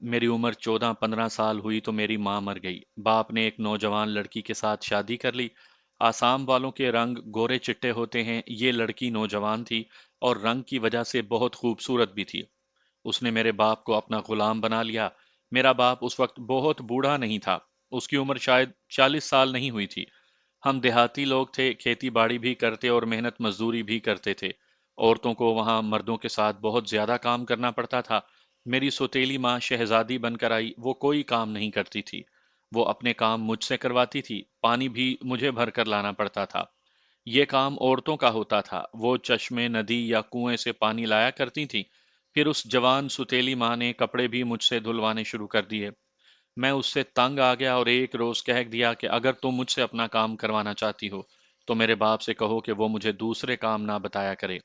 میری عمر 14-15 سال ہوئی تو میری ماں مر گئی۔ باپ نے ایک نوجوان لڑکی کے ساتھ شادی کر لی۔ آسام والوں کے رنگ گورے چٹے ہوتے ہیں، یہ لڑکی نوجوان تھی اور رنگ کی وجہ سے بہت خوبصورت بھی تھی۔ اس نے میرے باپ کو اپنا غلام بنا لیا۔ میرا باپ اس وقت بہت بوڑھا نہیں تھا، اس کی عمر شاید 40 سال نہیں ہوئی تھی۔ ہم دیہاتی لوگ تھے، کھیتی باڑی بھی کرتے اور محنت مزدوری بھی کرتے تھے۔ عورتوں کو وہاں مردوں کے ساتھ بہت زیادہ کام کرنا پڑتا تھا۔ میری سوتیلی ماں شہزادی بن کر آئی، وہ کوئی کام نہیں کرتی تھی۔ وہ اپنے کام مجھ سے کرواتی تھی، پانی بھی مجھے بھر کر لانا پڑتا تھا۔ یہ کام عورتوں کا ہوتا تھا، وہ چشمے، ندی یا کنویں سے پانی لایا کرتی تھیں۔ پھر اس جوان ستیلی ماں نے کپڑے بھی مجھ سے دھلوانے شروع کر دیے۔ میں اس سے تنگ آ گیا اور ایک روز کہہ دیا کہ اگر تم مجھ سے اپنا کام کروانا چاہتی ہو تو میرے باپ سے کہو کہ وہ مجھے دوسرے کام نہ بتایا کرے۔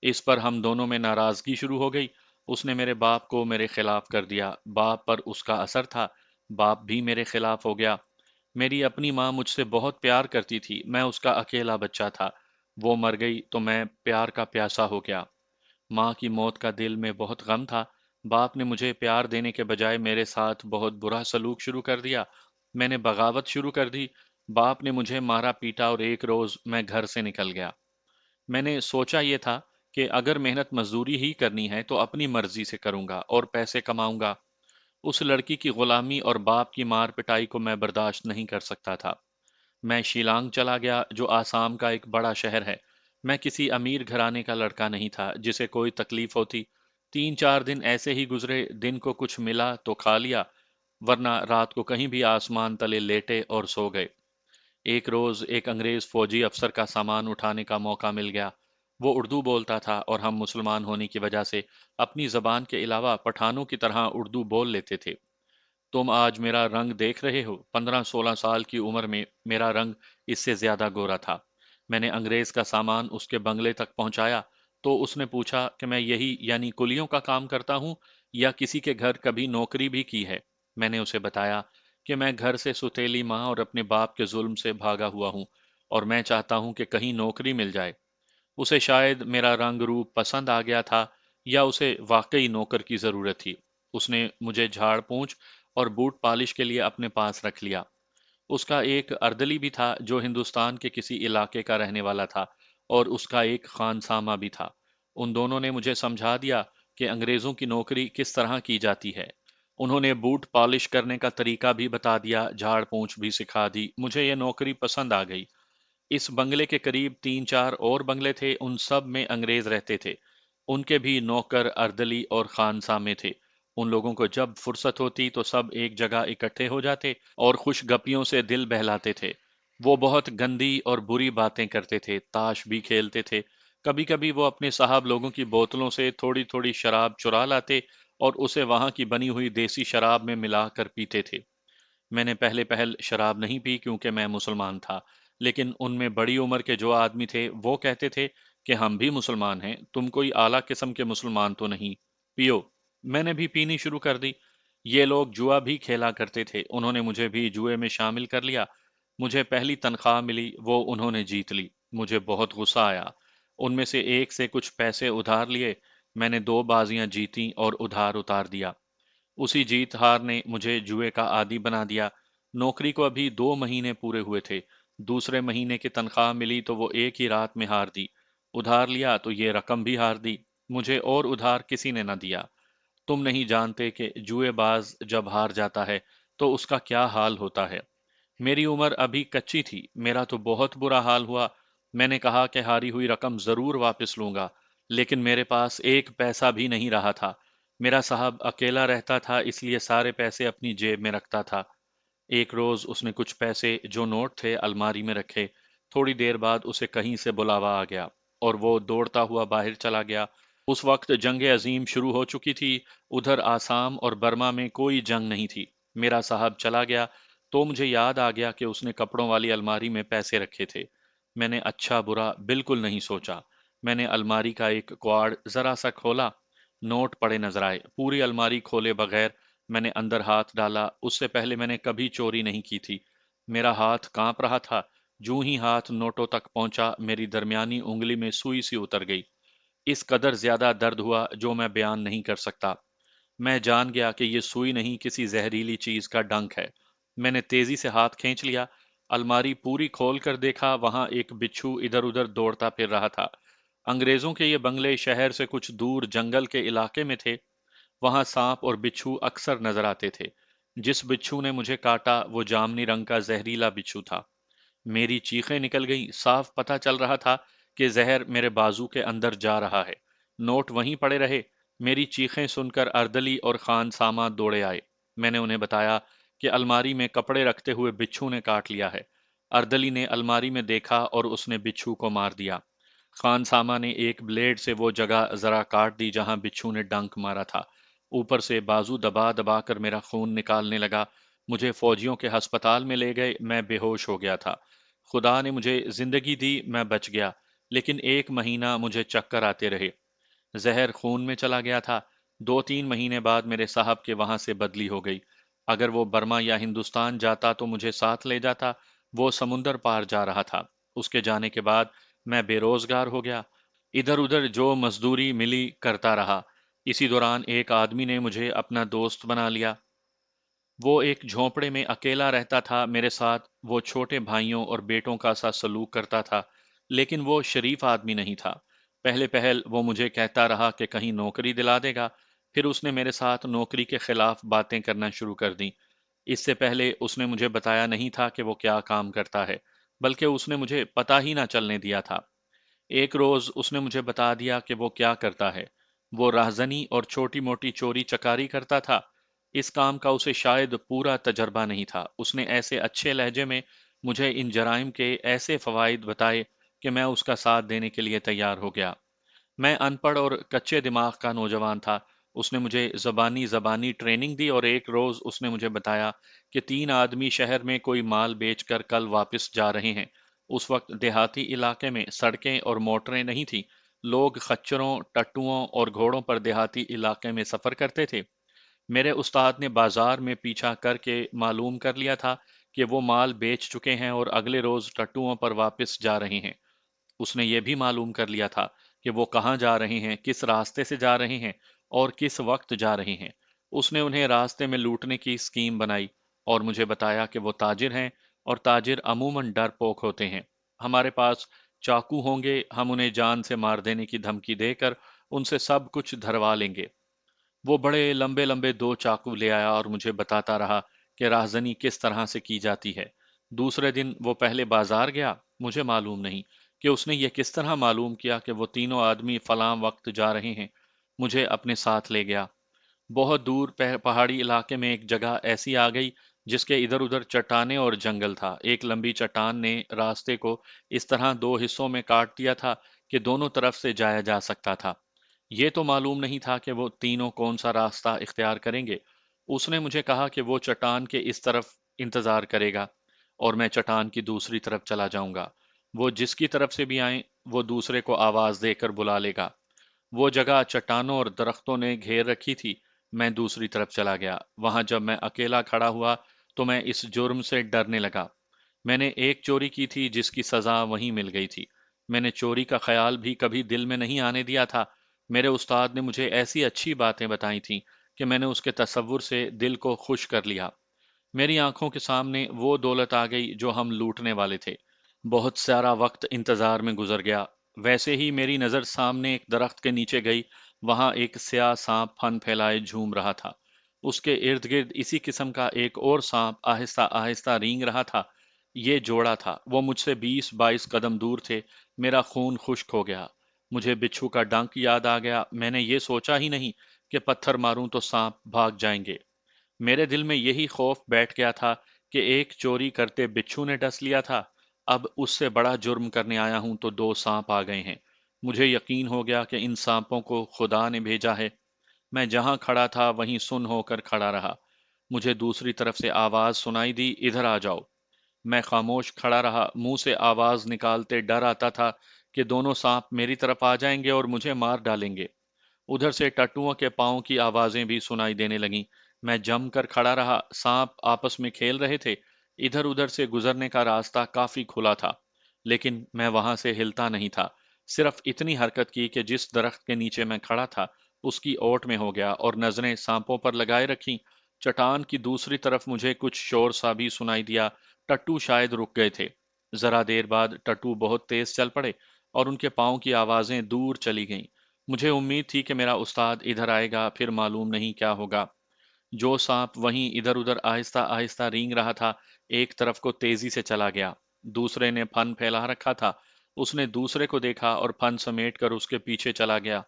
اس پر ہم دونوں میں ناراضگی شروع ہو گئی۔ اس نے میرے باپ کو میرے خلاف کر دیا، باپ پر اس کا اثر تھا، باپ بھی میرے خلاف ہو گیا۔ میری اپنی ماں مجھ سے بہت پیار کرتی تھی، میں اس کا اکیلا بچہ تھا۔ وہ مر گئی تو میں پیار کا پیاسا ہو گیا۔ ماں کی موت کا دل میں بہت غم تھا۔ باپ نے مجھے پیار دینے کے بجائے میرے ساتھ بہت برا سلوک شروع کر دیا۔ میں نے بغاوت شروع کر دی۔ باپ نے مجھے مارا پیٹا اور ایک روز میں گھر سے نکل گیا۔ میں نے سوچا یہ تھا کہ اگر محنت مزدوری ہی کرنی ہے تو اپنی مرضی سے کروں گا اور پیسے کماؤں گا۔ اس لڑکی کی غلامی اور باپ کی مار پٹائی کو میں برداشت نہیں کر سکتا تھا۔ میں شیلانگ چلا گیا جو آسام کا ایک بڑا شہر ہے۔ میں کسی امیر گھرانے کا لڑکا نہیں تھا جسے کوئی تکلیف ہوتی۔ 3-4 دن ایسے ہی گزرے، دن کو کچھ ملا تو کھا لیا، ورنہ رات کو کہیں بھی آسمان تلے لیٹے اور سو گئے۔ ایک روز ایک انگریز فوجی افسر کا سامان اٹھانے کا موقع مل گیا۔ وہ اردو بولتا تھا اور ہم مسلمان ہونے کی وجہ سے اپنی زبان کے علاوہ پٹھانوں کی طرح اردو بول لیتے تھے۔ تم آج میرا رنگ دیکھ رہے ہو، 15-16 سال کی عمر میں میرا رنگ اس سے زیادہ گورا تھا۔ میں نے انگریز کا سامان اس کے بنگلے تک پہنچایا تو اس نے پوچھا کہ میں یہی یعنی کلیوں کا کام کرتا ہوں یا کسی کے گھر کبھی نوکری بھی کی ہے۔ میں نے اسے بتایا کہ میں گھر سے ستیلی ماں اور اپنے باپ کے ظلم سے بھاگا ہوا ہوں اور میں چاہتا ہوں کہ کہیں نوکری مل جائے۔ اسے شاید میرا رنگ روپ پسند آ گیا تھا یا اسے واقعی نوکر کی ضرورت تھی۔ اس نے مجھے جھاڑ پونچھ اور بوٹ پالش کے لیے اپنے پاس رکھ لیا۔ اس کا ایک اردلی بھی تھا جو ہندوستان کے کسی علاقے کا رہنے والا تھا اور اس کا ایک خانسامہ بھی تھا۔ ان دونوں نے مجھے سمجھا دیا کہ انگریزوں کی نوکری کس طرح کی جاتی ہے۔ انہوں نے بوٹ پالش کرنے کا طریقہ بھی بتا دیا، جھاڑ پونچھ بھی سکھا دی۔ مجھے یہ نوکری پسند آ گئی۔ اس بنگلے کے قریب 3-4 اور بنگلے تھے، ان سب میں انگریز رہتے تھے۔ ان کے بھی نوکر، اردلی اور خانسامے تھے۔ ان لوگوں کو جب فرصت ہوتی تو سب ایک جگہ اکٹھے ہو جاتے اور خوش گپیوں سے دل بہلاتے تھے۔ وہ بہت گندی اور بری باتیں کرتے تھے، تاش بھی کھیلتے تھے۔ کبھی کبھی وہ اپنے صاحب لوگوں کی بوتلوں سے تھوڑی تھوڑی شراب چرا لاتے اور اسے وہاں کی بنی ہوئی دیسی شراب میں ملا کر پیتے تھے۔ میں نے پہلے پہل شراب نہیں پی کیونکہ میں مسلمان تھا، لیکن ان میں بڑی عمر کے جو آدمی تھے وہ کہتے تھے کہ ہم بھی مسلمان ہیں، تم کوئی اعلیٰ قسم کے مسلمان تو نہیں، پیو۔ میں نے بھی پینی شروع کر دی۔ یہ لوگ جوا بھی کھیلا کرتے تھے، انہوں نے مجھے بھی جوئے میں شامل کر لیا۔ مجھے پہلی تنخواہ ملی، وہ انہوں نے جیت لی۔ مجھے بہت غصہ آیا۔ ان میں سے ایک سے کچھ پیسے ادھار لیے، میں نے 2 بازیاں جیتیں اور ادھار اتار دیا۔ اسی جیت ہار نے مجھے جوئے کا عادی بنا دیا۔ نوکری کو ابھی 2 مہینے پورے ہوئے تھے۔ دوسرے مہینے کی تنخواہ ملی تو وہ ایک ہی رات میں ہار دی۔ ادھار لیا تو یہ رقم بھی ہار دی۔ مجھے اور ادھار کسی نے نہ دیا۔ تم نہیں جانتے کہ جوئے باز جب ہار جاتا ہے تو اس کا کیا حال ہوتا ہے۔ میری عمر ابھی کچی تھی، میرا تو بہت برا حال ہوا۔ میں نے کہا کہ ہاری ہوئی رقم ضرور واپس لوں گا، لیکن میرے پاس ایک پیسہ بھی نہیں رہا تھا۔ میرا صاحب اکیلا رہتا تھا اس لیے سارے پیسے اپنی جیب میں رکھتا تھا۔ ایک روز اس نے کچھ پیسے جو نوٹ تھے الماری میں رکھے۔ تھوڑی دیر بعد اسے کہیں سے بلاوا آ گیا اور وہ دوڑتا ہوا باہر چلا گیا۔ اس وقت جنگ عظیم شروع ہو چکی تھی۔ ادھر آسام اور برما میں کوئی جنگ نہیں تھی۔ میرا صاحب چلا گیا تو مجھے یاد آ گیا کہ اس نے کپڑوں والی الماری میں پیسے رکھے تھے۔ میں نے اچھا برا بالکل نہیں سوچا۔ میں نے الماری کا ایک کواڑ ذرا سا کھولا، نوٹ پڑے نظر آئے۔ پوری الماری کھولے بغیر میں نے اندر ہاتھ ڈالا۔ اس سے پہلے میں نے کبھی چوری نہیں کی تھی۔ میرا ہاتھ کانپ رہا تھا۔ جوں ہی ہاتھ نوٹوں تک پہنچا، میری درمیانی انگلی میں سوئی سی اتر گئی۔ اس قدر زیادہ درد ہوا جو میں بیان نہیں کر سکتا۔ میں جان گیا کہ یہ سوئی نہیں، کسی زہریلی چیز کا ڈنک ہے۔ میں نے تیزی سے ہاتھ کھینچ لیا، الماری پوری کھول کر دیکھا، وہاں ایک بچھو ادھر ادھر دوڑتا پھر رہا تھا۔ انگریزوں کے یہ بنگلے شہر سے کچھ دور جنگل کے علاقے میں تھے، وہاں سانپ اور بچھو اکثر نظر آتے تھے۔ جس بچھو نے مجھے کاٹا وہ جامنی رنگ کا زہریلا بچھو تھا۔ میری چیخیں نکل گئیں، صاف پتہ چل رہا تھا کہ زہر میرے بازو کے اندر جا رہا ہے۔ نوٹ وہیں پڑے رہے۔ میری چیخیں سن کر اردلی اور خان سامہ دوڑے آئے۔ میں نے انہیں بتایا کہ الماری میں کپڑے رکھتے ہوئے بچھو نے کاٹ لیا ہے۔ اردلی نے الماری میں دیکھا اور اس نے بچھو کو مار دیا۔ خان سامہ نے ایک بلیڈ سے وہ جگہ ذرا کاٹ دی جہاں بچھو نے ڈنک مارا تھا۔ اوپر سے بازو دبا دبا کر میرا خون نکالنے لگا۔ مجھے فوجیوں کے ہسپتال میں لے گئے، میں بے ہوش ہو گیا تھا۔ خدا نے مجھے زندگی دی، میں بچ گیا، لیکن 1 مہینہ مجھے چکر آتے رہے۔ زہر خون میں چلا گیا تھا۔ 2 3 مہینے بعد میرے صاحب کے وہاں سے بدلی ہو گئی۔ اگر وہ برما یا ہندوستان جاتا تو مجھے ساتھ لے جاتا، وہ سمندر پار جا رہا تھا۔ اس کے جانے کے بعد میں بے روزگار ہو گیا، ادھر ادھر جو مزدوری ملی کرتا رہا۔ اسی دوران ایک آدمی نے مجھے اپنا دوست بنا لیا۔ وہ ایک جھونپڑے میں اکیلا رہتا تھا، میرے ساتھ وہ چھوٹے بھائیوں اور بیٹوں کا سا سلوک کرتا تھا، لیکن وہ شریف آدمی نہیں تھا۔ پہلے پہل وہ مجھے کہتا رہا کہ کہیں نوکری دلا دے گا، پھر اس نے میرے ساتھ نوکری کے خلاف باتیں کرنا شروع کر دیں۔ اس سے پہلے اس نے مجھے بتایا نہیں تھا کہ وہ کیا کام کرتا ہے، بلکہ اس نے مجھے پتہ ہی نہ چلنے دیا تھا۔ ایک روز اس نے مجھے بتا دیا کہ وہ کیا کرتا ہے۔ وہ راہزنی اور چھوٹی موٹی چوری چکاری کرتا تھا۔ اس کام کا اسے شاید پورا تجربہ نہیں تھا۔ اس نے ایسے اچھے لہجے میں مجھے ان جرائم کے ایسے فوائد بتائے کہ میں اس کا ساتھ دینے کے لیے تیار ہو گیا۔ میں ان پڑھ اور کچے دماغ کا نوجوان تھا۔ اس نے مجھے زبانی ٹریننگ دی اور ایک روز اس نے مجھے بتایا کہ 3 آدمی شہر میں کوئی مال بیچ کر کل واپس جا رہے ہیں۔ اس وقت دیہاتی علاقے میں سڑکیں اور موٹریں نہیں تھیں۔ لوگ خچروں، ٹٹوؤں اور گھوڑوں پر دیہاتی علاقے میں سفر کرتے تھے۔ میرے استاد نے بازار میں پیچھا کر کے معلوم کر لیا تھا کہ وہ مال بیچ چکے ہیں اور اگلے روز ٹٹوؤں پر واپس جا رہے ہیں۔ اس نے یہ بھی معلوم کر لیا تھا کہ وہ کہاں جا رہے ہیں، کس راستے سے جا رہے ہیں اور کس وقت جا رہے ہیں۔ اس نے انہیں راستے میں لوٹنے کی اسکیم بنائی اور مجھے بتایا کہ وہ تاجر ہیں اور تاجر عموماً ڈرپوک ہوتے ہیں۔ ہمارے پاس چاقو ہوں گے، ہم انہیں جان سے مار دینے کی دھمکی دے کر ان سے سب کچھ دھروا لیں گے۔ وہ بڑے لمبے لمبے 2 چاقو لے آیا اور مجھے بتاتا رہا کہ راہزنی کس طرح سے کی جاتی ہے۔ دوسرے دن وہ پہلے بازار گیا، مجھے معلوم نہیں کہ اس نے یہ کس طرح معلوم کیا کہ وہ تینوں آدمی فلاں وقت جا رہے ہیں۔ مجھے اپنے ساتھ لے گیا۔ بہت دور پہاڑی علاقے میں ایک جگہ ایسی آ گئی جس کے ادھر ادھر چٹانیں اور جنگل تھا۔ ایک لمبی چٹان نے راستے کو اس طرح 2 حصوں میں کاٹ دیا تھا کہ دونوں طرف سے جایا جا سکتا تھا۔ یہ تو معلوم نہیں تھا کہ وہ تینوں کون سا راستہ اختیار کریں گے۔ اس نے مجھے کہا کہ وہ چٹان کے اس طرف انتظار کرے گا اور میں چٹان کی دوسری طرف چلا جاؤں گا۔ وہ جس کی طرف سے بھی آئیں وہ دوسرے کو آواز دے کر بلا لے گا۔ وہ جگہ چٹانوں اور درختوں نے گھیر رکھی تھی۔ میں دوسری طرف چلا گیا۔ وہاں جب میں اکیلا کھڑا ہوا تو میں اس جرم سے ڈرنے لگا۔ میں نے ایک چوری کی تھی جس کی سزا وہیں مل گئی تھی۔ میں نے چوری کا خیال بھی کبھی دل میں نہیں آنے دیا تھا۔ میرے استاد نے مجھے ایسی اچھی باتیں بتائی تھیں کہ میں نے اس کے تصور سے دل کو خوش کر لیا۔ میری آنکھوں کے سامنے وہ دولت آ گئی جو ہم لوٹنے والے تھے۔ بہت سارا وقت انتظار میں گزر گیا۔ ویسے ہی میری نظر سامنے ایک درخت کے نیچے گئی، وہاں ایک سیاہ سانپ پھن پھیلائے جھوم رہا تھا۔ اس کے ارد گرد اسی قسم کا ایک اور سانپ آہستہ آہستہ رینگ رہا تھا۔ یہ جوڑا تھا، وہ مجھ سے 20 22 قدم دور تھے۔ میرا خون خشک ہو گیا۔ مجھے بچھو کا ڈنک یاد آ گیا۔ میں نے یہ سوچا ہی نہیں کہ پتھر ماروں تو سانپ بھاگ جائیں گے۔ میرے دل میں یہی خوف بیٹھ گیا تھا کہ ایک چوری کرتے بچھو نے ڈس لیا تھا، اب اس سے بڑا جرم کرنے آیا ہوں تو 2 سانپ آ گئے ہیں۔ مجھے یقین ہو گیا کہ ان سانپوں کو خدا نے بھیجا ہے۔ میں جہاں کھڑا تھا وہیں سن ہو کر کھڑا رہا۔ مجھے دوسری طرف سے آواز سنائی دی، ادھر آ جاؤ۔ میں خاموش کھڑا رہا، منہ سے آواز نکالتے ڈر آتا تھا کہ دونوں سانپ میری طرف آ جائیں گے اور مجھے مار ڈالیں گے۔ ادھر سے ٹٹوؤں کے پاؤں کی آوازیں بھی سنائی دینے لگیں۔ میں جم کر کھڑا رہا، سانپ آپس میں کھیل رہے تھے۔ ادھر ادھر سے گزرنے کا راستہ کافی کھلا تھا، لیکن میں وہاں سے ہلتا نہیں تھا، صرف اتنی حرکت کی کہ جس درخت کے نیچے میں کھڑا تھا اس کی اوٹ میں ہو گیا اور نظریں سانپوں پر لگائے رکھی۔ چٹان کی دوسری طرف مجھے کچھ شور سا بھی سنائی دیا۔ ٹٹو شاید رک گئے تھے۔ ذرا دیر بعد ٹٹو بہت تیز چل پڑے اور ان کے پاؤں کی آوازیں دور چلی گئیں۔ مجھے امید تھی کہ میرا استاد ادھر آئے گا، پھر معلوم نہیں کیا ہوگا۔ جو سانپ وہیں ادھر ادھر آہستہ آہستہ رینگ رہا تھا، ایک طرف کو تیزی سے چلا گیا۔ دوسرے نے پھن پھیلا رکھا تھا۔ اس نے دوسرے کو دیکھا اور پھن سمیٹ کر اس کے پیچھے چلا گیا۔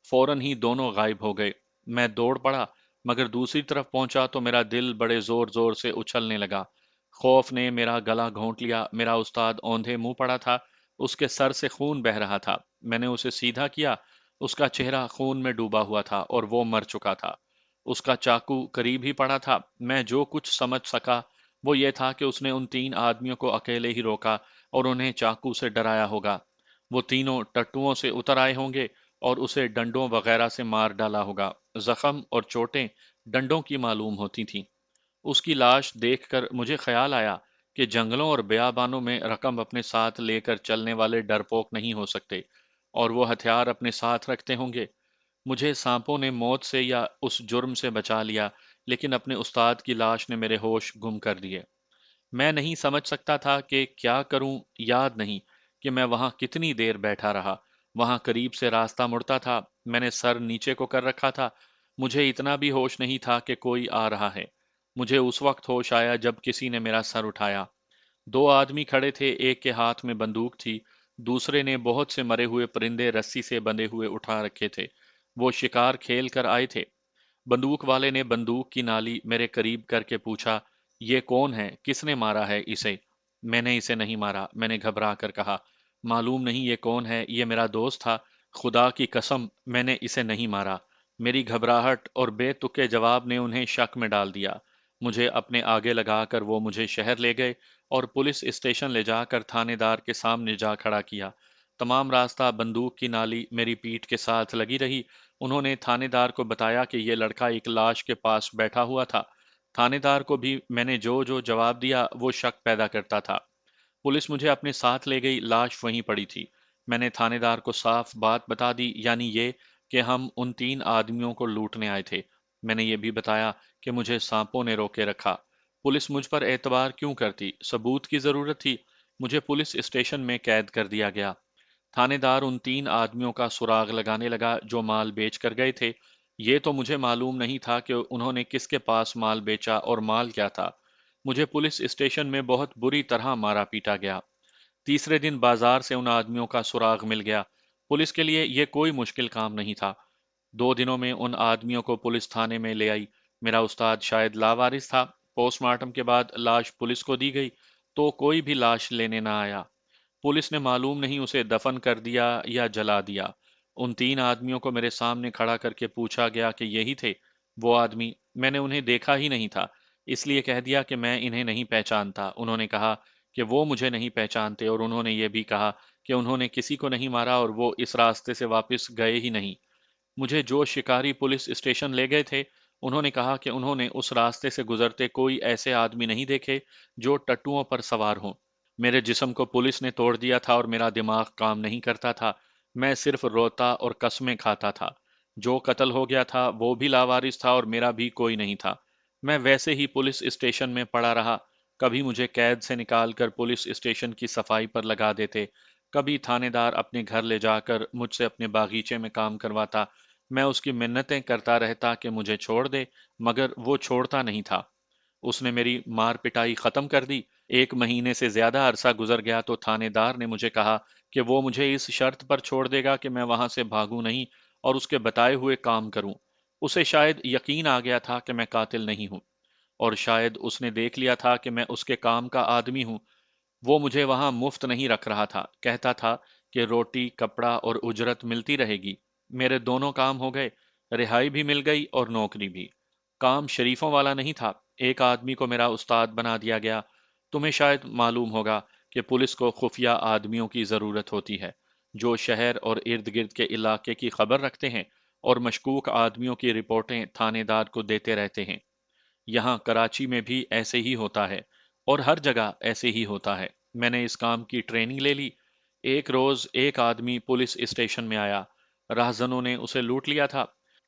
فوراً ہی دونوں غائب ہو گئے۔ میں دوڑ پڑا، مگر دوسری طرف پہنچا تو میرا دل بڑے زور زور سے اچھلنے لگا۔ خوف نے میرا گلا گھونٹ لیا۔ میرا استاد اوندھے منہ پڑا تھا۔ اس کے سر سے خون بہہ رہا تھا۔ میں نے اسے سیدھا کیا۔ اس کا چہرہ خون میں ڈوبا ہوا تھا اور وہ مر چکا تھا۔ اس کا چاقو قریب ہی پڑا تھا۔ میں جو کچھ سمجھ سکا وہ یہ تھا کہ اس نے ان تین آدمیوں کو اکیلے ہی روکا اور انہیں چاقو سے ڈرایا ہوگا۔ وہ تینوں ٹٹوؤں سے اتر آئے ہوں گے اور اسے ڈنڈوں وغیرہ سے مار ڈالا ہوگا۔ زخم اور چوٹیں ڈنڈوں کی معلوم ہوتی تھیں۔ اس کی لاش دیکھ کر مجھے خیال آیا کہ جنگلوں اور بیابانوں میں رقم اپنے ساتھ لے کر چلنے والے ڈرپوک نہیں ہو سکتے، اور وہ ہتھیار اپنے ساتھ رکھتے ہوں گے۔ مجھے سانپوں نے موت سے یا اس جرم سے بچا لیا، لیکن اپنے استاد کی لاش نے میرے ہوش گم کر دیے۔ میں نہیں سمجھ سکتا تھا کہ کیا کروں۔ یاد نہیں کہ میں وہاں کتنی دیر بیٹھا رہا۔ وہاں قریب سے راستہ مڑتا تھا۔ میں نے سر نیچے کو کر رکھا تھا۔ مجھے اتنا بھی ہوش نہیں تھا کہ کوئی آ رہا ہے۔ مجھے اس وقت ہوش آیا جب کسی نے میرا سر اٹھایا۔ دو آدمی کھڑے تھے، ایک کے ہاتھ میں بندوق تھی، دوسرے نے بہت سے مرے ہوئے پرندے رسی سے بندھے ہوئے اٹھا رکھے تھے۔ وہ شکار کھیل کر آئے تھے۔ بندوق والے نے بندوق کی نالی میرے قریب کر کے پوچھا، یہ کون ہے؟ کس نے مارا ہے اسے؟ میں نے اسے نہیں مارا، میں نے گھبرا کر کہا۔ معلوم نہیں یہ کون ہے، یہ میرا دوست تھا، خدا کی قسم میں نے اسے نہیں مارا۔ میری گھبراہٹ اور بے تکے جواب نے انہیں شک میں ڈال دیا۔ مجھے اپنے آگے لگا کر وہ مجھے شہر لے گئے اور پولیس اسٹیشن لے جا کر تھانے دار کے سامنے جا کھڑا کیا۔ تمام راستہ بندوق کی نالی میری پیٹھ کے ساتھ لگی رہی۔ انہوں نے تھانے دار کو بتایا کہ یہ لڑکا ایک لاش کے پاس بیٹھا ہوا تھا۔ تھانے دار کو بھی میں نے جو جو جواب دیا وہ شک پیدا کرتا تھا۔ پولیس مجھے اپنے ساتھ لے گئی، لاش وہیں پڑی تھی۔ میں نے تھانے دار کو صاف بات بتا دی، یعنی یہ کہ ہم ان تین آدمیوں کو لوٹنے آئے تھے۔ میں نے یہ بھی بتایا کہ مجھے سانپوں نے روکے رکھا۔ پولیس مجھ پر اعتبار کیوں کرتی؟ ثبوت کی ضرورت تھی۔ مجھے پولیس اسٹیشن میں قید کر دیا گیا۔ تھانے دار ان تین آدمیوں کا سراغ لگانے لگا جو مال بیچ کر گئے تھے۔ یہ تو مجھے معلوم نہیں تھا کہ انہوں نے کس کے پاس مال بیچا اور مال کیا تھا۔ مجھے پولیس اسٹیشن میں بہت بری طرح مارا پیٹا گیا۔ تیسرے دن بازار سے ان آدمیوں کا سراغ مل گیا۔ پولیس کے لیے یہ کوئی مشکل کام نہیں تھا۔ 2 دنوں میں ان آدمیوں کو پولیس تھانے میں لے آئی۔ میرا استاد شاید لاوارث تھا۔ پوسٹ مارٹم کے بعد لاش پولیس کو دی گئی تو کوئی بھی لاش لینے نہ آیا۔ پولیس نے معلوم نہیں اسے دفن کر دیا یا جلا دیا۔ ان تین آدمیوں کو میرے سامنے کھڑا کر کے پوچھا گیا کہ یہی تھے وہ آدمی۔ میں نے انہیں دیکھا ہی نہیں تھا، اس لیے کہہ دیا کہ میں انہیں نہیں پہچانتا۔ انہوں نے کہا کہ وہ مجھے نہیں پہچانتے، اور انہوں نے یہ بھی کہا کہ انہوں نے کسی کو نہیں مارا اور وہ اس راستے سے واپس گئے ہی نہیں۔ مجھے جو شکاری پولیس اسٹیشن لے گئے تھے انہوں نے کہا کہ انہوں نے اس راستے سے گزرتے کوئی ایسے آدمی نہیں دیکھے جو ٹٹوؤں پر سوار ہوں۔ میرے جسم کو پولیس نے توڑ دیا تھا اور میرا دماغ کام نہیں کرتا تھا۔ میں صرف روتا اور قسمیں کھاتا تھا۔ جو قتل ہو گیا تھا وہ بھی لاوارث تھا اور میرا بھی کوئی نہیں تھا۔ میں ویسے ہی پولیس اسٹیشن میں پڑا رہا۔ کبھی مجھے قید سے نکال کر پولیس اسٹیشن کی صفائی پر لگا دیتے، کبھی تھانے دار اپنے گھر لے جا کر مجھ سے اپنے باغیچے میں کام کرواتا۔ میں اس کی منتیں کرتا رہتا کہ مجھے چھوڑ دے، مگر وہ چھوڑتا نہیں تھا۔ اس نے میری مار پٹائی ختم کر دی۔ 1 مہینے سے زیادہ عرصہ گزر گیا تو تھانے دار نے مجھے کہا کہ وہ مجھے اس شرط پر چھوڑ دے گا کہ میں وہاں سے بھاگوں نہیں اور اس کے بتائے ہوئے کام کروں۔ اسے شاید یقین آ گیا تھا کہ میں قاتل نہیں ہوں، اور شاید اس نے دیکھ لیا تھا کہ میں اس کے کام کا آدمی ہوں۔ وہ مجھے وہاں مفت نہیں رکھ رہا تھا، کہتا تھا کہ روٹی، کپڑا اور اجرت ملتی رہے گی۔ میرے دونوں کام ہو گئے، رہائی بھی مل گئی اور نوکری بھی۔ کام شریفوں والا نہیں تھا۔ ایک آدمی کو میرا استاد بنا دیا گیا۔ تمہیں شاید معلوم ہوگا کہ پولیس کو خفیہ آدمیوں کی ضرورت ہوتی ہے، جو شہر اور ارد گرد کے علاقے کی خبر رکھتے ہیں اور مشکوک آدمیوں کی رپورٹیں تھانے دار کو دیتے رہتے ہیں۔ یہاں کراچی میں بھی ایسے ہی ہوتا ہے، اور ہر جگہ ایسے ہی ہوتا ہے۔ میں نے اس کام کی ٹریننگ لے لی۔ ایک روز ایک آدمی پولیس اسٹیشن میں آیا۔ راہزنوں نے اسے لوٹ لیا تھا۔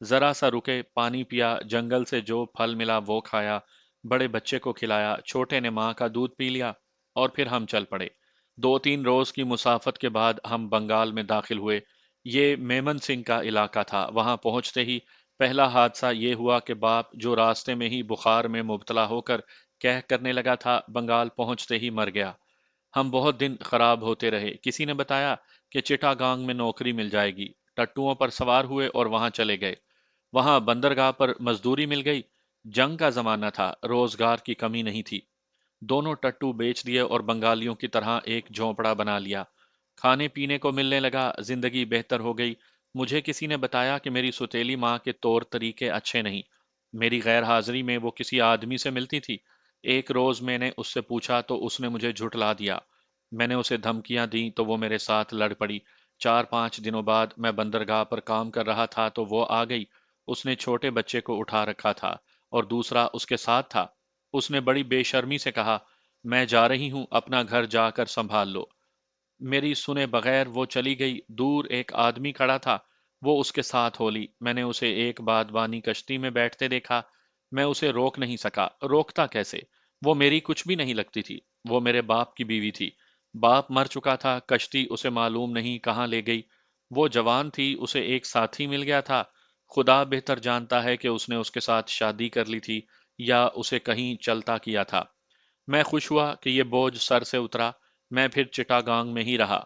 ذرا سا رکے، پانی پیا، جنگل سے جو پھل ملا وہ کھایا، بڑے بچے کو کھلایا، چھوٹے نے ماں کا دودھ پی لیا، اور پھر ہم چل پڑے۔ 2-3 روز کی مسافت کے بعد ہم بنگال میں داخل ہوئے۔ یہ میمن سنگھ کا علاقہ تھا۔ وہاں پہنچتے ہی پہلا حادثہ یہ ہوا کہ باپ، جو راستے میں ہی بخار میں مبتلا ہو کر کہہ کرنے لگا تھا، بنگال پہنچتے ہی مر گیا۔ ہم بہت دن خراب ہوتے رہے۔ کسی نے بتایا کہ چٹا گانگ میں نوکری مل جائے گی۔ ٹٹوؤں پر سوار ہوئے اور وہاں چلے گئے۔ وہاں بندرگاہ پر مزدوری مل گئی۔ جنگ کا زمانہ تھا، روزگار کی کمی نہیں تھی۔ دونوں ٹٹو بیچ دیے اور بنگالیوں کی طرح ایک جھونپڑا بنا لیا۔ کھانے پینے کو ملنے لگا، زندگی بہتر ہو گئی۔ مجھے کسی نے بتایا کہ میری سوتیلی ماں کے طور طریقے اچھے نہیں۔ میری غیر حاضری میں وہ کسی آدمی سے ملتی تھی۔ ایک روز میں نے اس سے پوچھا تو اس نے مجھے جھٹلا دیا۔ میں نے اسے دھمکیاں دیں تو وہ میرے ساتھ لڑ پڑی۔ 4-5 دنوں بعد میں بندرگاہ پر کام کر رہا تھا تو وہ آ گئی۔ اس نے چھوٹے بچے کو اٹھا رکھا تھا اور دوسرا اس کے ساتھ تھا۔ اس نے بڑی بے شرمی سے کہا، میں جا رہی ہوں، اپنا گھر جا کر سنبھال لو۔ میری سنے بغیر وہ چلی گئی۔ دور ایک آدمی کھڑا تھا، وہ اس کے ساتھ ہو لی۔ میں نے اسے ایک بادبانی کشتی میں بیٹھتے دیکھا۔ میں اسے روک نہیں سکا، روکتا کیسے؟ وہ میری کچھ بھی نہیں لگتی تھی۔ وہ میرے باپ کی بیوی تھی۔ باپ مر چکا تھا، کشتی اسے معلوم نہیں کہاں لے گئی۔ وہ جوان تھی، اسے ایک ساتھی مل گیا تھا۔ خدا بہتر جانتا ہے کہ اس نے اس کے ساتھ شادی کر لی تھی یا اسے کہیں چلتا کیا تھا۔ میں خوش ہوا کہ یہ بوجھ سر سے اترا۔ میں پھر چٹاگانگ میں ہی رہا۔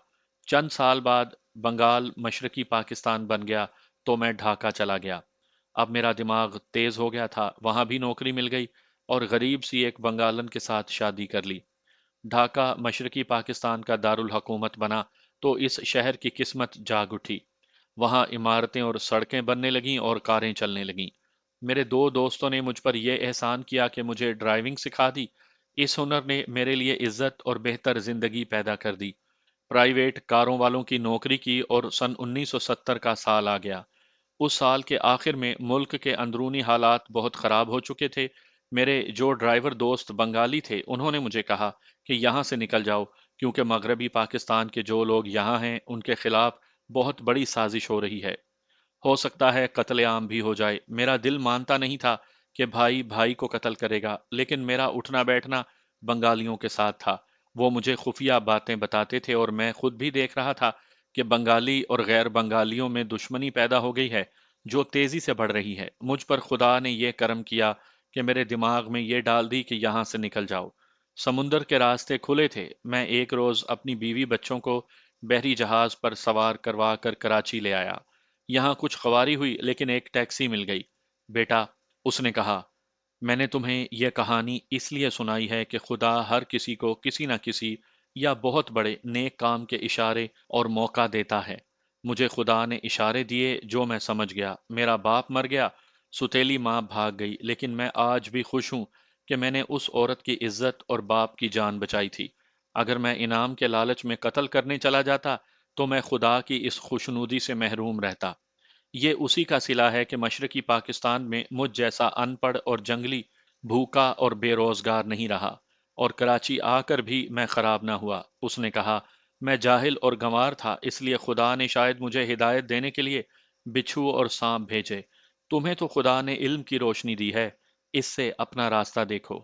چند سال بعد بنگال مشرقی پاکستان بن گیا تو میں ڈھاکہ چلا گیا۔ اب میرا دماغ تیز ہو گیا تھا، وہاں بھی نوکری مل گئی اور غریب سی ایک بنگالن کے ساتھ شادی کر لی۔ ڈھاکہ مشرقی پاکستان کا دارالحکومت بنا تو اس شہر کی قسمت جاگ اٹھی۔ وہاں عمارتیں اور سڑکیں بننے لگیں اور کاریں چلنے لگیں۔ میرے 2 دوستوں نے مجھ پر یہ احسان کیا کہ مجھے ڈرائیونگ سکھا دی۔ اس ہنر نے میرے لیے عزت اور بہتر زندگی پیدا کر دی۔ پرائیویٹ کاروں والوں کی نوکری کی اور سن 1970 کا سال آ گیا۔ اس سال کے آخر میں ملک کے اندرونی حالات بہت خراب ہو چکے تھے۔ میرے جو ڈرائیور دوست بنگالی تھے انہوں نے مجھے کہا کہ یہاں سے نکل جاؤ، کیونکہ مغربی پاکستان کے جو لوگ یہاں ہیں ان کے خلاف بہت بڑی سازش ہو رہی ہے۔ ہو سکتا ہے قتل عام بھی ہو جائے۔ میرا دل مانتا نہیں تھا کہ بھائی بھائی کو قتل کرے گا، لیکن میرا اٹھنا بیٹھنا بنگالیوں کے ساتھ تھا۔ وہ مجھے خفیہ باتیں بتاتے تھے اور میں خود بھی دیکھ رہا تھا کہ بنگالی اور غیر بنگالیوں میں دشمنی پیدا ہو گئی ہے جو تیزی سے بڑھ رہی ہے۔ مجھ پر خدا نے یہ کرم کیا کہ میرے دماغ میں یہ ڈال دی کہ یہاں سے نکل جاؤ۔ سمندر کے راستے کھلے تھے۔ میں ایک روز اپنی بیوی بچوں کو بحری جہاز پر سوار کروا کر کراچی لے آیا۔ یہاں کچھ خواری ہوئی لیکن ایک ٹیکسی مل گئی۔ بیٹا، اس نے کہا، میں نے تمہیں یہ کہانی اس لیے سنائی ہے کہ خدا ہر کسی کو کسی نہ کسی یا بہت بڑے نیک کام کے اشارے اور موقع دیتا ہے۔ مجھے خدا نے اشارے دیے جو میں سمجھ گیا۔ میرا باپ مر گیا، ستیلی ماں بھاگ گئی، لیکن میں آج بھی خوش ہوں کہ میں نے اس عورت کی عزت اور باپ کی جان بچائی تھی۔ اگر میں انعام کے لالچ میں قتل کرنے چلا جاتا تو میں خدا کی اس خوشنودی سے محروم رہتا۔ یہ اسی کا صلہ ہے کہ مشرقی پاکستان میں مجھ جیسا ان پڑھ اور جنگلی بھوکا اور بے روزگار نہیں رہا، اور کراچی آ کر بھی میں خراب نہ ہوا۔ اس نے کہا، میں جاہل اور گنوار تھا، اس لیے خدا نے شاید مجھے ہدایت دینے کے لیے بچھو اور سانپ بھیجے۔ تمہیں تو خدا نے علم کی روشنی دی ہے، اس سے اپنا راستہ دیکھو۔